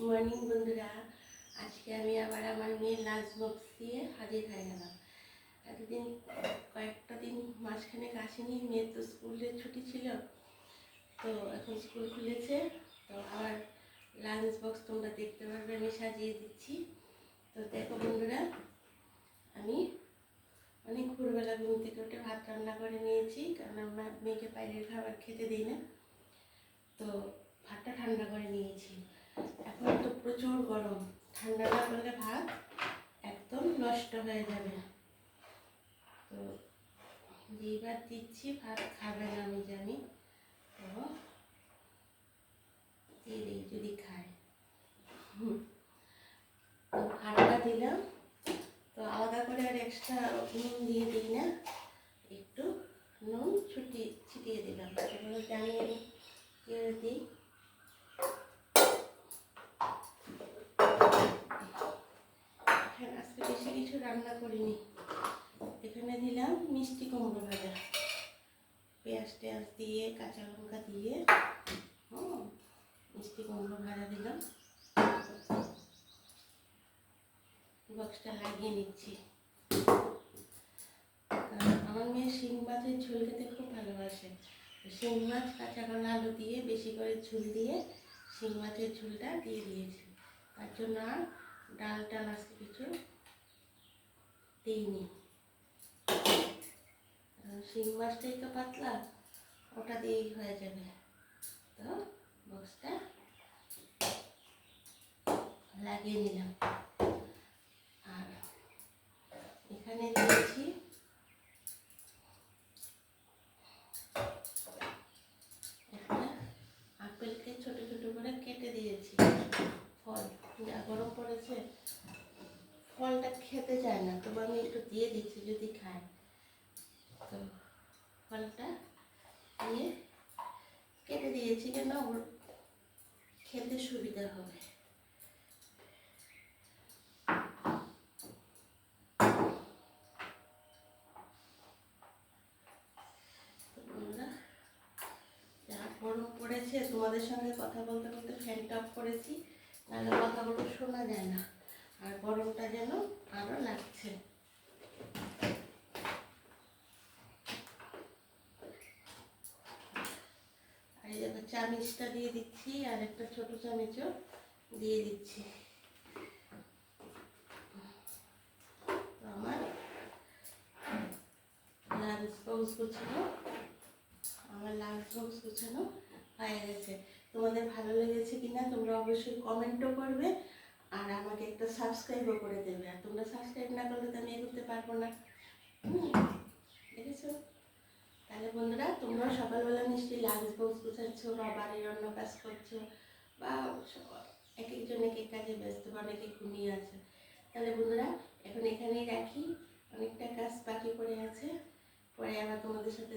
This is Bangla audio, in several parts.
মর্নিং বন্ধুরা, আজকে আমি আবার আমার মেয়ের লাঞ্চ বক্স দিয়ে হাজির হয়ে গেলাম। এতদিন কয়েকটা দিন মাঝখানে আসেনি, মেয়ের তো স্কুলের ছুটি ছিল, তো এখন স্কুল খুলেছে, তো আবার লাঞ্চ বক্স তোমরা দেখতে পারবে আমি সাজিয়ে দিচ্ছি। তো দেখো বন্ধুরা, আমি অনেক ভোরবেলা ঘুম থেকে উঠে ভাত রান্না করে নিয়েছি, কারণ আমরা মেয়েকে বাইরের খাবার খেতে দিই না, তো ভাতটা ঠান্ডা করে নিয়েছি। এখন তো প্রচুর গরম, ঠান্ডা না করলে ভাত একদম নষ্ট হয়ে যাবে। তো যেইবার দিচ্ছি ভাত খাবে না আমি জানি, তো দিয়ে দিই যদি খায়। তো ভাতটা দিলাম, তো আলাদা করে আর এক্সট্রা নুন দিয়ে দিই না, একটু নুন ছিটিয়ে দিলাম, সেগুলো জানি আমি দিই। আজকে বেশি কিছু রান্না করিনি, এখানে দিলাম মিষ্টি কুমড়ো ভাজা, পেঁয়াজ টেয়াজ দিয়ে কাঁচা লঙ্কা দিয়ে মিষ্টি কুমড়ো ভাজা দিলাম। বক্সটা লাগিয়ে নিচ্ছি, আমার মেয়ে শিং মাছের ঝোল খেতে খুব ভালোবাসে। শিং মাছ কাঁচা কলা আলু দিয়ে বেশি করে ঝোল দিয়ে শিং মাছের ঝোলটা দিয়ে দিয়েছি, তার জন্য আর ডাল টাল আজকে কিছু দিইনি। শিং মাছটাই তো পাতলা, ওটা দিয়েই হয়ে যাবে। তো বক্সটা লাগিয়ে নিলাম, আর এখানে দিয়েছি একটা আপেলকে ছোট ছোট করে কেটে দিয়েছি। ফল যা গরম পড়েছে, ফলটা খেতে চায় না, তবু আমি একটু দিয়ে দিচ্ছি যদি খায়। তো ফলটা দিয়ে কেটে দিয়েছি কেন, ওর খেতে সুবিধা হবে। যা গরম পড়েছে, তোমাদের সঙ্গে কথা বলতে বলতে ফ্যানটা অফ করেছি, নাহলে কথাগুলো শোনা যায় না, আর গরমটা যেন আরও লাগছে। আর এই দেখো চামিচটা দিয়ে দিচ্ছি, আর একটা ছোট চামিচও দিয়ে দিচ্ছি। তো আমার লাঞ্চ বক্স গুছানো হয়ে গেছে। তোমাদের ভালো লেগেছে কিনা তোমরা অবশ্যই কমেন্টও করবে, আর আমাকে একটা সাবস্ক্রাইবও করে দেবে। আর তোমরা সাবস্ক্রাইব না করলে তো আমি এগোতে পারবো না, দেখেছো? তাহলে বন্ধুরা, তোমরাও সকালবেলা নিশ্চয়ই লাঞ্চ বক্স গুছাচ্ছ, বা বাড়ির অন্য কাজ করছো, বা এক একজন এক এক কাজে ব্যস্ত, বা অনেকে ঘুমিয়ে আছে। তাহলে বন্ধুরা, এখন এখানেই রাখি, অনেকটা কাজ বাকি পড়ে আছে, পরে আবার তোমাদের সাথে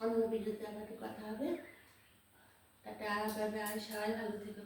অন্য ভিডিওতে আবার কথা হবে। টাটা, বাই বাই, সবাই ভালো থেকো।